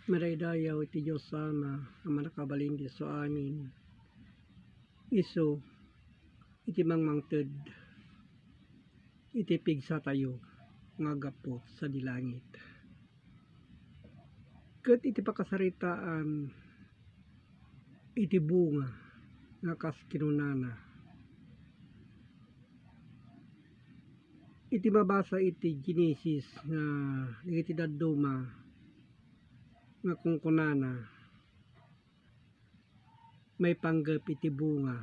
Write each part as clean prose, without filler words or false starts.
Maraydayaw iti Diyos sana ang manakabalin di so amin. Iso iti mangmangted iti pigsa tayo nga gapot sa dilangit. Ket iti pakasaritaan iti bunga nga kas kinunana. Iti mabasa iti Genesis nga iti dadduma nga kungkunana may panggap iti bunga.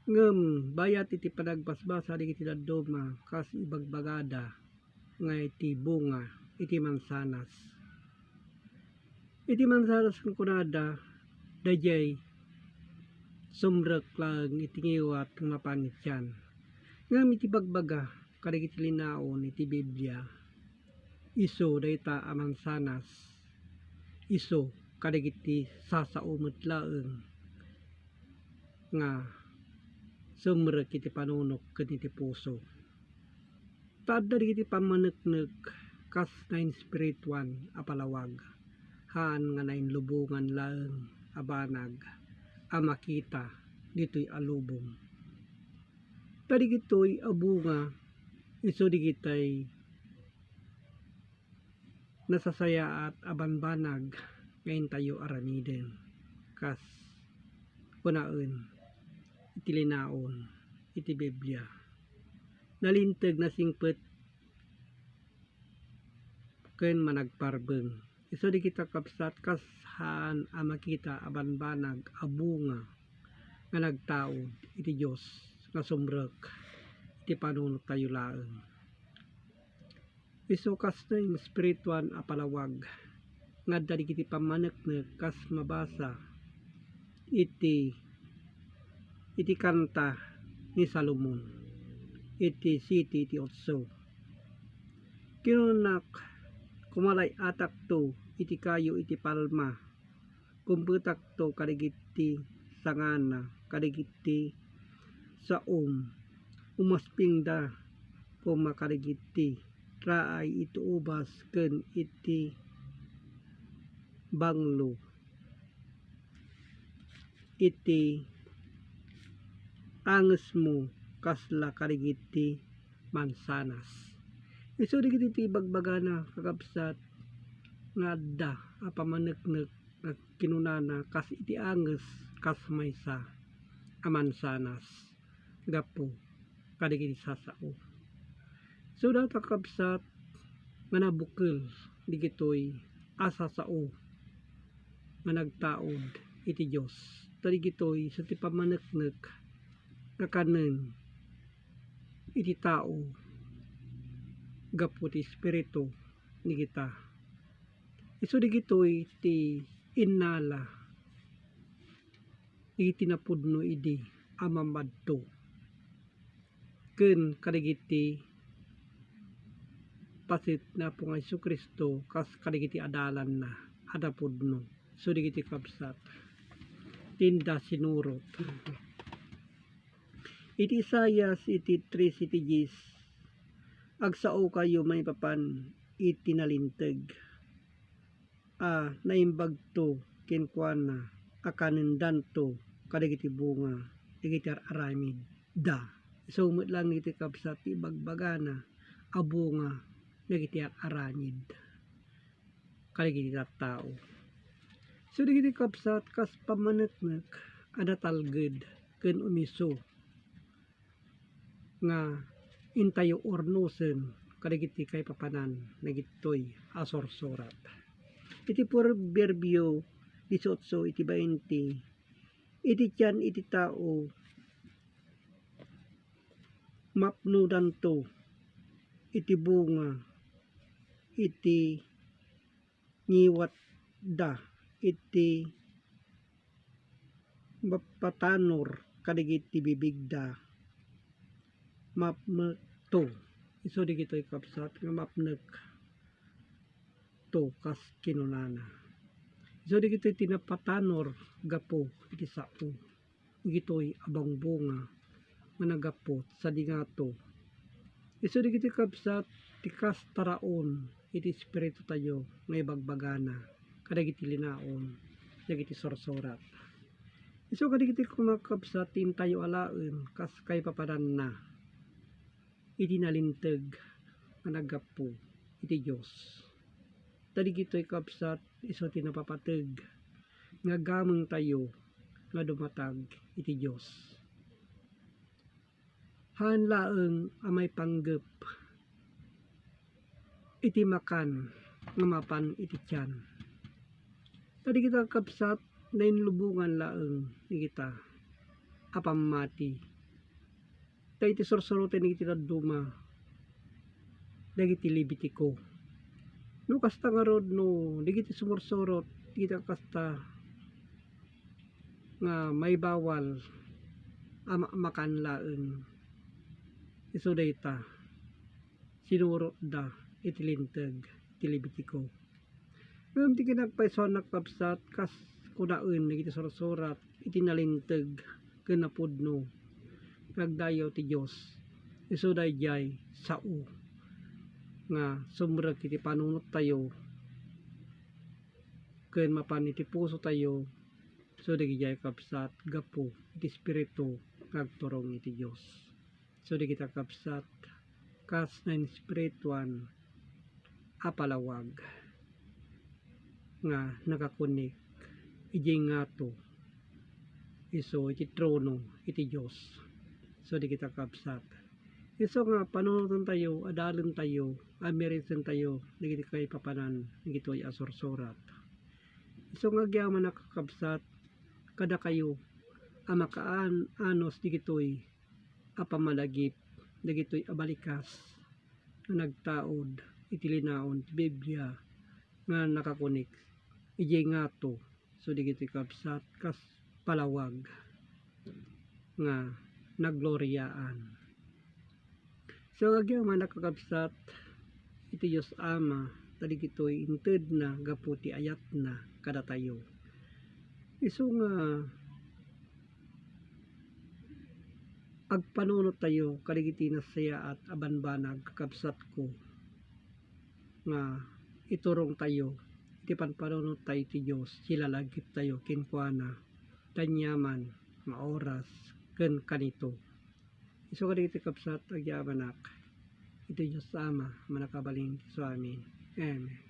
Ngem bayat iti panagbasbasa iti dadduma kas ibagbagada nga iti bunga iti mansanas. Iti mansanas kungkunada dayjay sumrek lang iti ngiwat nga pangit yan. Ngem iti bagbaga kadagiti linaon iti Biblia iso dayta a mansanas. Iso kadagiti sasaumet laeng nga sumrek iti panunok ken iti puso. Taadda iti pamaneknek kas nain spirituan a palawag. Haan nga nain lubungan laeng a banag a makita ditoy alubong. Tadigitoy a bunga iso digitay nasasayaat a banbanag ngayon tayo aramiden kas punaen iti linaon iti Biblia. Nalinteg na singpet ken managparbeng. Iso di kita kapsat kas haan a makita a banbanag a bunga nga nagtaod iti Dios nga sumrek iti panunot tayo laeng. Iso kas nain spirituan a palawag nga dagiti pamaneknek kas mabasa iti kanta ni Salomon iti siti iti 8. Kinunak kumalay atak to iti kayo iti palma kumpetak to kadagiti sangana kadagiti saom umaspingda kuma kadagiti raay iti ubas ken iti banglo iti anges mo kasla kadagiti mansanas. Isu digiti bagbagana kakabsat nga adda a pamaneknek nga kinunana kas iti anges kas maysa a mansanas gapo kadagiti sasao. So data kakabsat nga nabukel digitoy a sasao nga nagtaod iti Dios. Tadigitoy sa ti pamaneknek nga kanen iti tao gapo ti espiritu ni kita. Isu digitoy ti innala iti napudno idi a mamadto ken kadagiti pasit na po nga Jesucristo kas kadagiti adalan na adapudno. So digiti kapsat tinda sinurot. Iti Isaias iti 3 iti Gis agsao kayo may papan iti nalinteg naimbag to kenkwana akanen to kadagiti bunga digiti aramid da. So met lang iti kapsat ti bagbagana a bunga dagiti aramid kadagiti tattao. So digiti kapsat kas pamaneknek ada talged ken umiso nga intayo ornosen kadagiti kay papanan nagitoy asorsorat. Iti Proverbio 18 iti 20 iti tiyan iti tao mapnudan to iti bunga iti ngiwat da iti mapatanor kadagiti bibigda mapnek to. Iso digitoy kapsat nga mapnek to kas kinunana. Iso digitoy tinapatanor gapo iti sao. Digitoy abang bunga nga nagapot sa dingato. Isu digiti kapsat ti kas taraon iti espiritu tayo nga ibagbagana kadagiti linaon dagiti sorsorat. Isu kadagiti kumakabsat tin tayo alaen kas kay papanan na iti nalinteg nga naggapu iti Dios. Tadigitoy kabsat isu ti napapateg nga gameng tayo nga dumatag iti Dios. Haan laeng amay panggep iti makan nga mapan iti tiyan. Tadigita kabsat na inlubungan laeng kita apamati. Dagiti sorsoruten iti dadduma dagiti Levitico. No kasta nga rod no dagiti sumursurot kita kasta nga may bawal makan laeng isu dayta sinurot da iti linteg iti Levitico. Ngem ti kinagpayson nakabsat kas kunaen dagiti sorsorat iti nalinteg ken napudno nagdayaw ti Dios isu dayjay sao nga sumrek iti panunot tayo ken mapan iti puso tayo so dagijay kabsat gapu iti espiritu ngagturong iti Dios. So digita kabsat kas na espirituan apalawag nga nakakunik ijay ngato iso iti trono iti Dios. So di kita kabsat iso nga panunutan tayo adalen tayo amerisen tayo digiti kay papanan digitoy asorsorat. Iso nga agyaman nakakabsat kada kayo amakaan anos digitoy apamalagip dagitoy abalikas nga nagtaod iti linaon ti Biblia nga nakakunik ijay ngato. So digitoy kabsat kas palawag nga nagloryaan. So agyaman nakakabsat iti Dios Ama tadigitoy inted na gapu ti ayat na kada tayo. Isu nga agpanunot tayo kadagiti nasaya at abanbanag kakabsat ko nga iturong tayo iti panpanunot tayo ti Dios silalagip tayo kenkuana kanyaman nga oras ken kanito. Isu kadagiti kabsat agyamanak iti Dios Ama manakabalin ti amin. Amen.